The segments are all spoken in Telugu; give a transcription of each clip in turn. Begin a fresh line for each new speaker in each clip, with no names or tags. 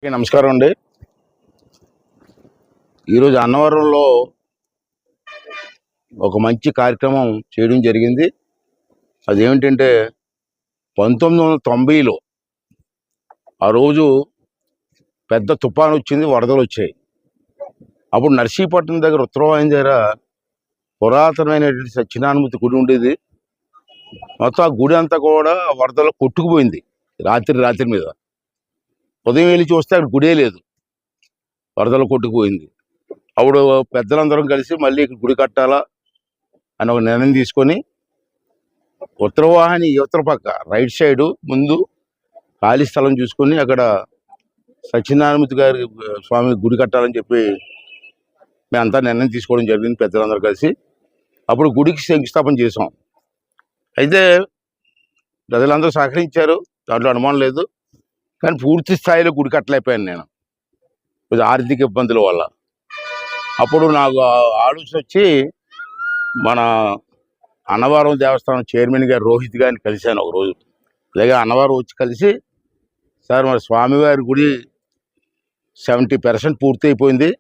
నమస్కారం అండి. ఈరోజు అన్నవరంలో ఒక మంచి కార్యక్రమం చేయడం జరిగింది. అదేమిటంటే 1990లో ఆ రోజు పెద్ద తుఫాను వచ్చింది, వరదలు వచ్చాయి. అప్పుడు నర్సీపట్నం దగ్గర ఉత్తరవాహిని దగ్గర పురాతనమైనటువంటి సత్యనారాయణమూర్తి గుడి ఉండేది. మొత్తం ఆ గుడి అంతా కూడా వరదలో కొట్టుకుపోయింది. రాత్రి మీద ఉదయం వెళ్ళి చూస్తే అక్కడ గుడే లేదు, వరదలు కొట్టుకుపోయింది. అప్పుడు పెద్దలందరం కలిసి మళ్ళీ గుడి కట్టాలా అని ఒక నిర్ణయం తీసుకొని ఉత్తరవాహిని యువతల పక్క రైట్ సైడు ముందు ఖాళీ స్థలం చూసుకొని అక్కడ సత్యనారాయణమూర్తి గారి స్వామి గుడి కట్టాలని చెప్పి మేమంతా నిర్ణయం తీసుకోవడం జరిగింది, పెద్దలందరూ కలిసి. అప్పుడు గుడికి శంకుస్థాపన చేసాం. అయితే ప్రజలందరూ సహకరించారు, దాంట్లో అనుమానం లేదు. కానీ పూర్తి స్థాయిలో గుడి కట్టలేకపోయాను నేను, కొంచెం ఆర్థిక ఇబ్బందుల వల్ల. అప్పుడు నాకు ఆలోచన వచ్చి మన అన్నవరం దేవస్థానం చైర్మన్ గారు రోహిత్ గారిని కలిశాను ఒకరోజు. అలాగే అన్నవరం వచ్చి కలిసి, సార్ మన స్వామివారి గుడి 70% పూర్తి అయిపోయింది,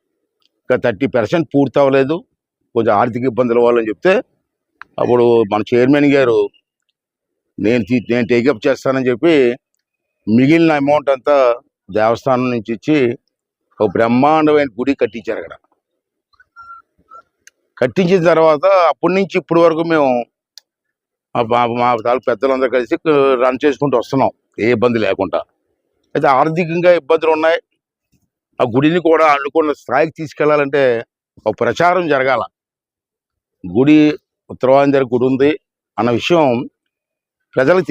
ఇంకా 30% పూర్తి అవ్వలేదు, కొంచెం ఆర్థిక ఇబ్బందుల వల్ల అని చెప్తే, అప్పుడు మన చైర్మన్ గారు నేను టేకప్ చేస్తానని చెప్పి మిగిలిన అమౌంట్ అంతా దేవస్థానం నుంచి ఇచ్చి ఒక బ్రహ్మాండమైన గుడి కట్టించారు. అక్కడ కట్టించిన తర్వాత అప్పటి నుంచి ఇప్పటి వరకు మేము మా తాలూ పెద్దలందరూ కలిసి రన్ చేసుకుంటూ వస్తున్నాం, ఏ ఇబ్బంది లేకుండా. అయితే ఆర్థికంగా ఇబ్బందులు ఉన్నాయి. ఆ గుడిని కూడా అనుకున్న స్థాయికి తీసుకెళ్లాలంటే ఒక ప్రచారం జరగాల. గుడి ఉత్తరవాహిని దగ్గర గుడి ఉంది అన్న విషయం ప్రజలకు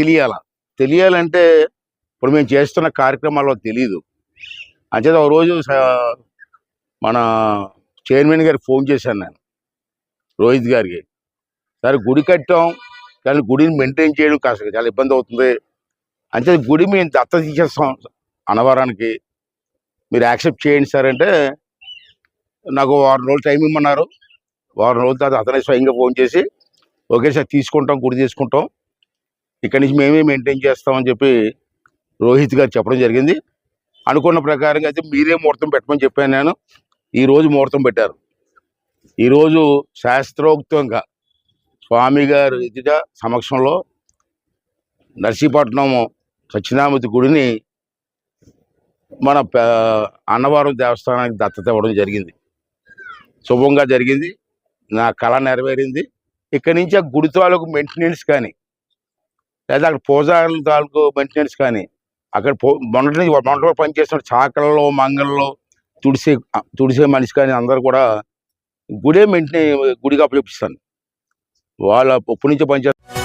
తెలియాలంటే ఇప్పుడు మేము చేస్తున్న కార్యక్రమాల్లో తెలియదు. అంచేత ఒక రోజు మన చైర్మన్ గారికి ఫోన్ చేశాను నేను, రోహిత్ గారికి. సరే గుడి కట్టాం, కానీ గుడిని మెయింటైన్ చేయడం కాస్త చాలా ఇబ్బంది అవుతుంది. అంటే గుడి మేము దత్తత ఇచ్చేస్తాం అన్నవరానికి, మీరు యాక్సెప్ట్ చేయండి సార్ అంటే నాకు 6 రోజులు టైం ఇమ్మన్నారు. 6 రోజుల తర్వాత అతనే స్వయంగా ఫోన్ చేసి ఓకే సార్ తీసుకుంటాం, గుడి తీసుకుంటాం, ఇక్కడి నుంచి మేమే మెయింటైన్ చేస్తామని చెప్పి రోహిత్ గారు చెప్పడం జరిగింది. అనుకున్న ప్రకారంగా అయితే మీరే ముహూర్తం పెట్టమని చెప్పాను నేను. ఈరోజు ముహూర్తం పెట్టారు. ఈరోజు శాస్త్రోక్తంగా స్వామి గారు ఎదుట సమక్షంలో నర్సీపట్నం సత్యనారాయణమూర్తి గుడిని మన అన్నవరం దేవస్థానానికి దత్తత ఇవ్వడం జరిగింది. శుభంగా జరిగింది, నా కళ నెరవేరింది. ఇక్కడి నుంచి ఆ గుడి తాలూకు మెయింటెనెన్స్ కానీ, లేదా అక్కడ పూజారుల తాలూకు మెయింటెనెన్స్ కానీ, అక్కడ మొన్నటి పనిచేస్తున్న చాకలలో మంగళలో తుడిసే మనిషి కానీ అందరూ కూడా గుడిగా అప్పచెప్పిస్తాను. వాళ్ళ ఇప్పటి నుంచే పనిచేస్తారు.